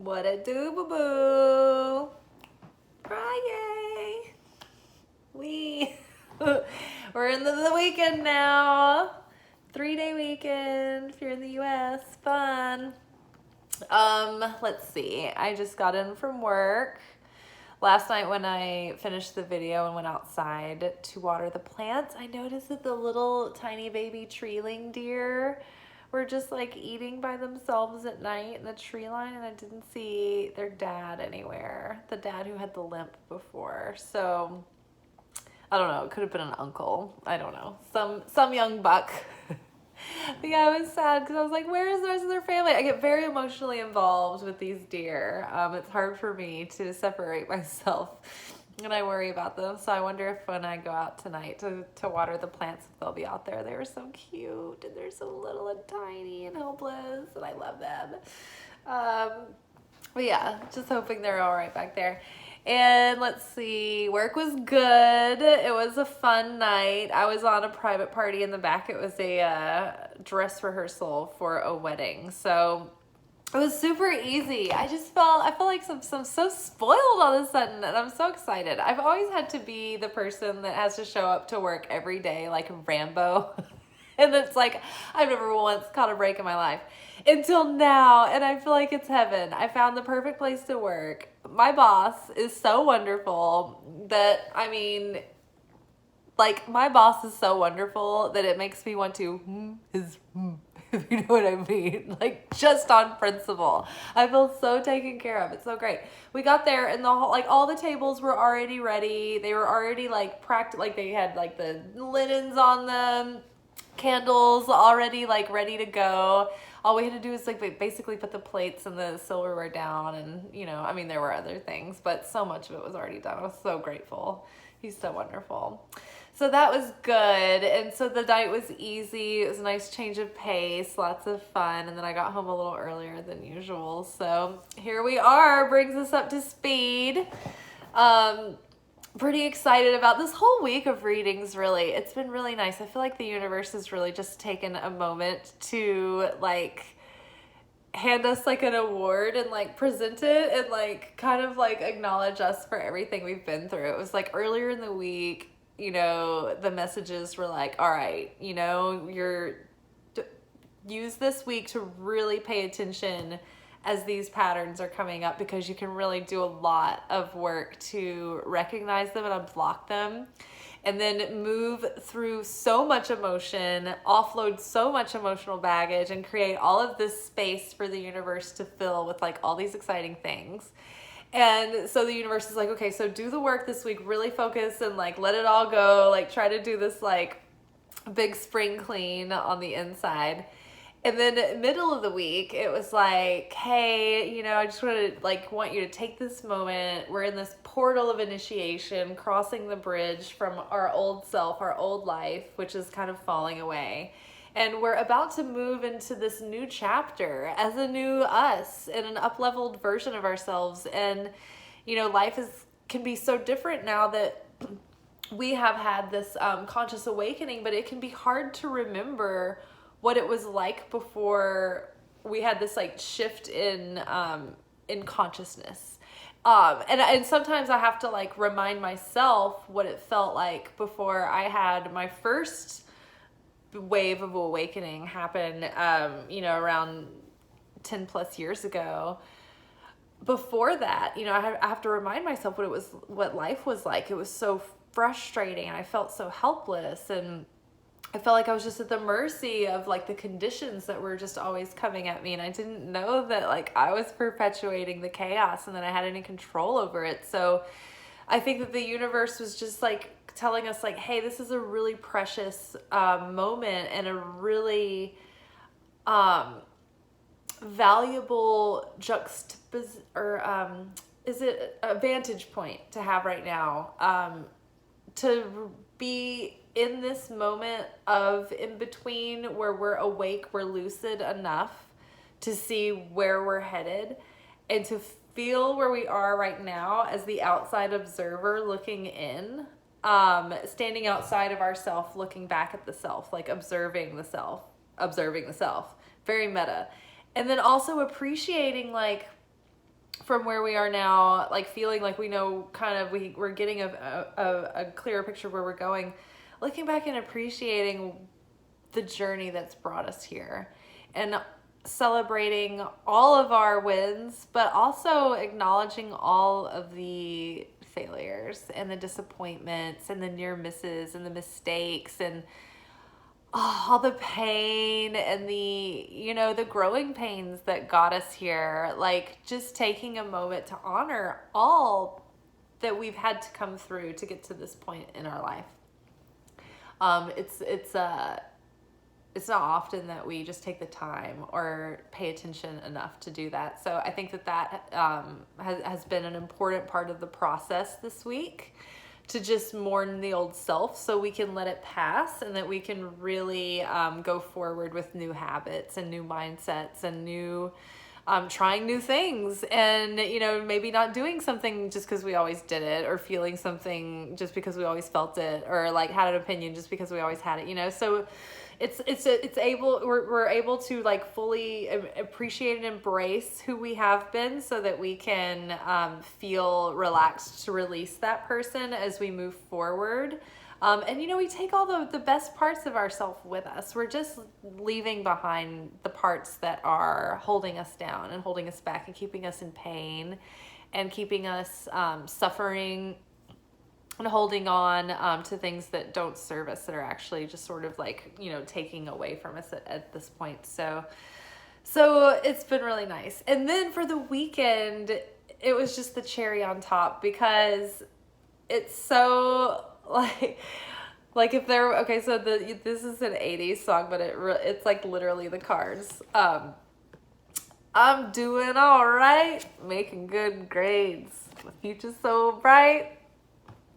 What it do, boo boo? Friday. We're in the weekend now. 3-day weekend if you're in the US. Fun. Let's see. I just got in from work. Last night when I finished the video and went outside to water the plants, I noticed that the little tiny baby treeling deer were just like eating by themselves at night in the tree line, and I didn't see their dad anywhere. The dad who had the limp before. So I don't know, it could have been an uncle. I don't know. Some young buck. But yeah, I was sad because I was like, where is the rest of their family? I get very emotionally involved with these deer. It's hard for me to separate myself, and I worry about them. So I wonder if when I go out tonight to water the plants, if they'll be out there. They were so cute, and they're so little and tiny and helpless, and I love them. But yeah, just hoping they're all right back there. And let's see, work was good. It was a fun night. I was on a private party in the back. It was a dress rehearsal for a wedding. So it was super easy. I felt like I'm so spoiled all of a sudden, and I'm so excited. I've always had to be the person that has to show up to work every day like Rambo. And it's like, I've never once caught a break in my life until now, and I feel like it's heaven. I found the perfect place to work. My boss is so wonderful that, my boss is so wonderful that it makes me want to, if you know what I mean, like just on principle. I feel so taken care of. It's so great. We got there and all the tables were already ready. They were already they had like the linens on them, candles already ready to go. All we had to do was basically put the plates and the silverware down, and there were other things, but so much of it was already done. I was so grateful. He's so wonderful. So that was good. And so the night was easy. It was a nice change of pace, lots of fun. And then I got home a little earlier than usual. So here we are, brings us up to speed. Pretty excited about this whole week of readings, really. It's been really nice. I feel like the universe has really just taken a moment to hand us an award and present it and kind of acknowledge us for everything we've been through. It was earlier in the week, the messages were all right, use this week to really pay attention as these patterns are coming up, because you can really do a lot of work to recognize them and unblock them, and then move through so much emotion, offload so much emotional baggage, and create all of this space for the universe to fill with all these exciting things. And so the universe is okay, so do the work this week, really focus and let it all go, try to do this big spring clean on the inside. And then middle of the week, it was hey, I just want you to take this moment. We're in this portal of initiation, crossing the bridge from our old self, our old life, which is kind of falling away. And we're about to move into this new chapter as a new us and an up-leveled version of ourselves. And, life can be so different now that we have had this conscious awakening, but it can be hard to remember what it was like before we had this shift in consciousness. And sometimes I have to remind myself what it felt like before I had my first wave of awakening happen, around 10 plus years ago. Before that, I have to remind myself what life was like. It was so frustrating, and I felt so helpless, and I felt like I was just at the mercy of the conditions that were just always coming at me. And I didn't know that I was perpetuating the chaos and that I had any control over it. So I think that the universe was just telling us hey, this is a really precious moment and a really valuable is it a vantage point to have right now, to be in this moment of in between where we're awake, we're lucid enough to see where we're headed, and to feel where we are right now as the outside observer looking in, standing outside of ourself, looking back at the self, observing the self, very meta. And then also appreciating from where we are now, like feeling like we know kind of, we're getting a clearer picture of where we're going, looking back and appreciating the journey that's brought us here, and celebrating all of our wins, but also acknowledging all of the failures and the disappointments and the near misses and the mistakes and all the pain and the growing pains that got us here. Like, just taking a moment to honor all that we've had to come through to get to this point in our life. It's not often that we just take the time or pay attention enough to do that. So I think that has been an important part of the process this week, to just mourn the old self so we can let it pass, and that we can really go forward with new habits and new mindsets and new trying new things, and maybe not doing something just because we always did it, or feeling something just because we always felt it, or like had an opinion just because we always had it. So we're able to like fully appreciate and embrace who we have been, so that we can feel relaxed to release that person as we move forward. And we take all the best parts of ourselves with us. We're just leaving behind the parts that are holding us down and holding us back and keeping us in pain and keeping us suffering and holding on to things that don't serve us, that are actually just sort of like, taking away from us at this point. So it's been really nice. And then for the weekend, it was just the cherry on top, because it's so like if there, okay, so this is an 80s song, but it's like literally the Cards. I'm doing all right, making good grades, the future's so bright,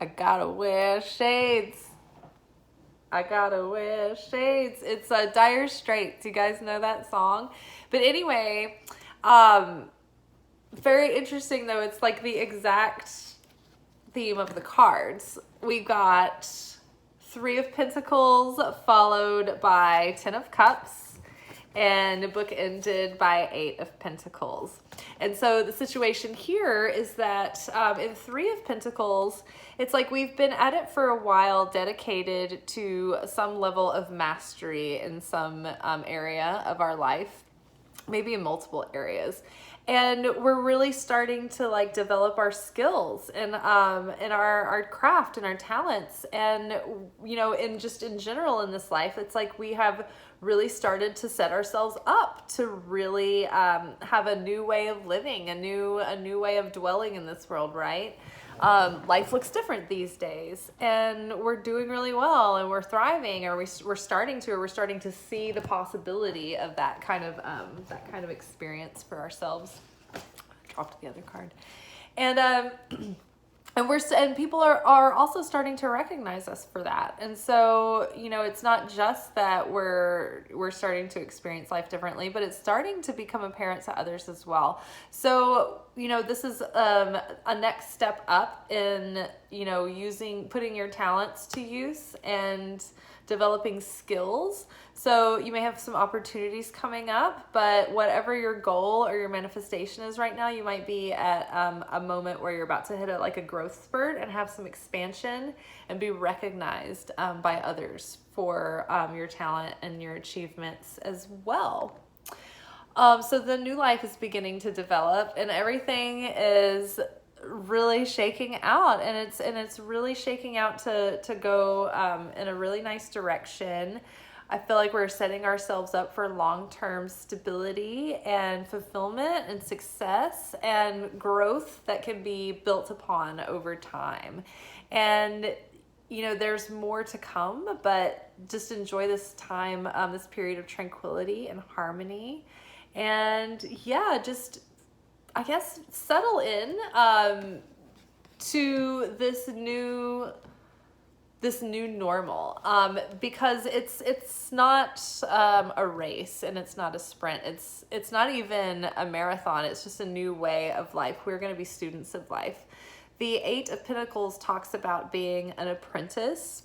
I gotta wear shades. It's Dire Straits. You guys know that song? But anyway, very interesting though. It's like the exact theme of the cards. We got 3 of Pentacles followed by 10 of Cups, and the book ended by 8 of Pentacles. And so the situation here is that in 3 of Pentacles, it's like we've been at it for a while, dedicated to some level of mastery in some area of our life, maybe in multiple areas. And we're really starting to like develop our skills and our craft and our talents. And, in just in general in this life, it's like we have really started to set ourselves up to really have a new way of living, a new way of dwelling in this world, right? Life looks different these days, and we're doing really well, and we're thriving, or we're starting to see the possibility of that kind of experience for ourselves. Dropped the other card, and people are also starting to recognize us for that. And so, it's not just that we're starting to experience life differently, but it's starting to become apparent to others as well. So, this is a next step up in, putting your talents to use and developing skills. So you may have some opportunities coming up, but whatever your goal or your manifestation is right now, you might be at a moment where you're about to hit a growth spurt and have some expansion and be recognized by others for your talent and your achievements as well. So the new life is beginning to develop, and everything is really shaking out, and it's really shaking out to go in a really nice direction. I feel like we're setting ourselves up for long-term stability and fulfillment and success and growth that can be built upon over time. And there's more to come, but just enjoy this time, this period of tranquility and harmony. And just, I guess, settle in to this new normal, because it's not a race, and it's not a sprint. It's not even a marathon. It's just a new way of life. We're going to be students of life. The 8 of Pentacles talks about being an apprentice,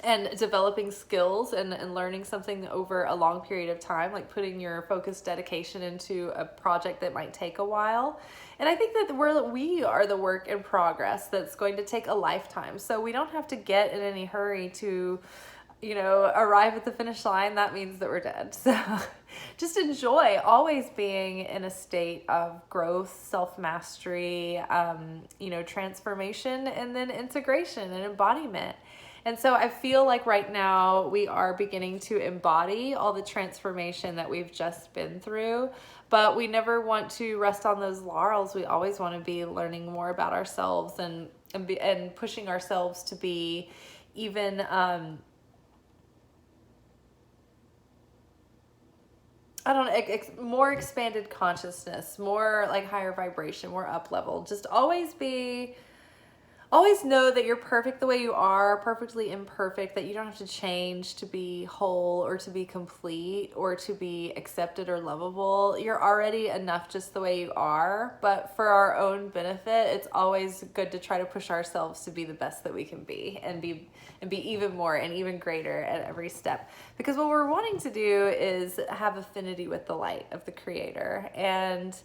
and developing skills and learning something over a long period of time, like putting your focused dedication into a project that might take a while. And I think that we are the work in progress that's going to take a lifetime. So we don't have to get in any hurry to, you know, arrive at the finish line. That means that we're dead. So just enjoy always being in a state of growth, self-mastery, you know, transformation, and then integration and embodiment. And so I feel like right now we are beginning to embody all the transformation that we've just been through, but we never want to rest on those laurels. We always want to be learning more about ourselves and pushing ourselves to be even I don't know, more expanded consciousness, more like higher vibration, more up level. Just always know that you're perfect the way you are, perfectly imperfect, that you don't have to change to be whole or to be complete or to be accepted or lovable. You're already enough just the way you are, but for our own benefit, it's always good to try to push ourselves to be the best that we can be and be even more and even greater at every step. Because what we're wanting to do is have affinity with the light of the Creator, and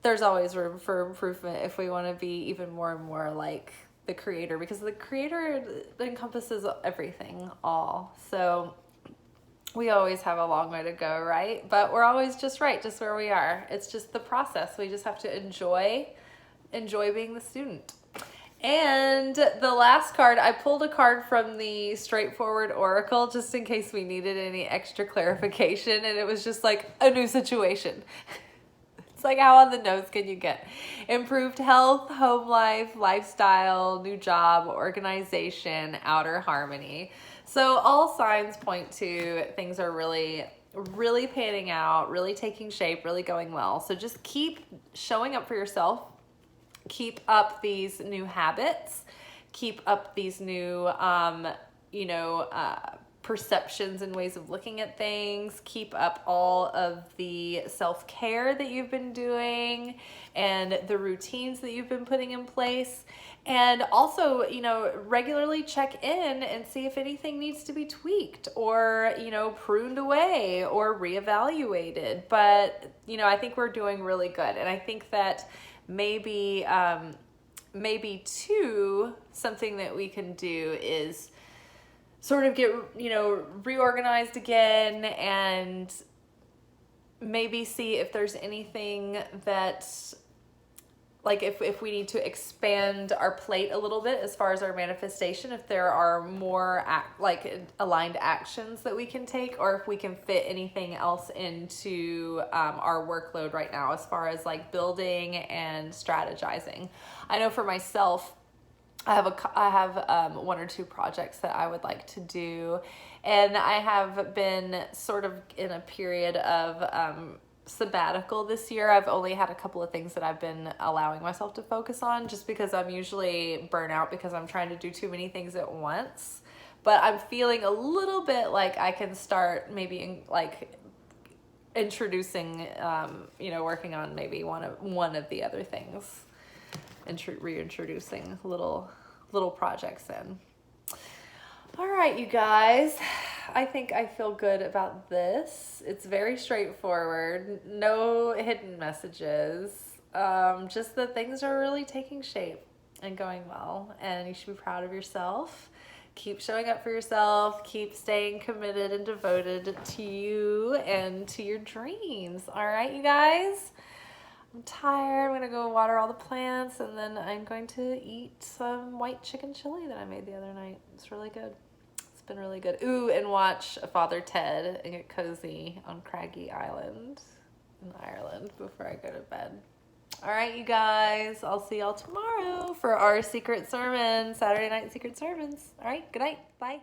there's always room for improvement if we want to be even more and more like the Creator, because the Creator encompasses everything all. So we always have a long way to go, right? But we're always just right, just where we are. It's just the process. We just have to enjoy being the student. And the last card, I pulled a card from the Straightforward Oracle just in case we needed any extra clarification, and it was just like a new situation. It's like, how on the nose can you get? Improved health, home life, lifestyle, new job, organization, outer harmony. So all signs point to things are really, really panning out, really taking shape, really going well. So just keep showing up for yourself. Keep up these new habits. Keep up these new, perceptions and ways of looking at things. Keep up all of the self-care that you've been doing and the routines that you've been putting in place. And also, regularly check in and see if anything needs to be tweaked or, pruned away or reevaluated. But, I think we're doing really good. And I think that maybe too, something that we can do is sort of get, reorganized again and maybe see if there's anything that, like if we need to expand our plate a little bit as far as our manifestation, if there are more aligned actions that we can take, or if we can fit anything else into our workload right now as far as like building and strategizing. I know for myself, I have one or two projects that I would like to do, and I have been sort of in a period of sabbatical this year. I've only had a couple of things that I've been allowing myself to focus on, just because I'm usually burnout because I'm trying to do too many things at once. But I'm feeling a little bit like I can start maybe introducing, working on maybe one of the other things. Reintroducing little projects in. All right, you guys, I think I feel good about this. It's very straightforward, no hidden messages, just that things are really taking shape and going well, and you should be proud of yourself. Keep showing up for yourself, keep staying committed and devoted to you and to your dreams. All right, you guys? I'm tired. I'm going to go water all the plants, and then I'm going to eat some white chicken chili that I made the other night. It's really good. It's been really good. Ooh, and watch Father Ted and get cozy on Craggy Island in Ireland before I go to bed. All right, you guys. I'll see y'all tomorrow for our secret sermon, Saturday night secret sermons. All right, good night. Bye.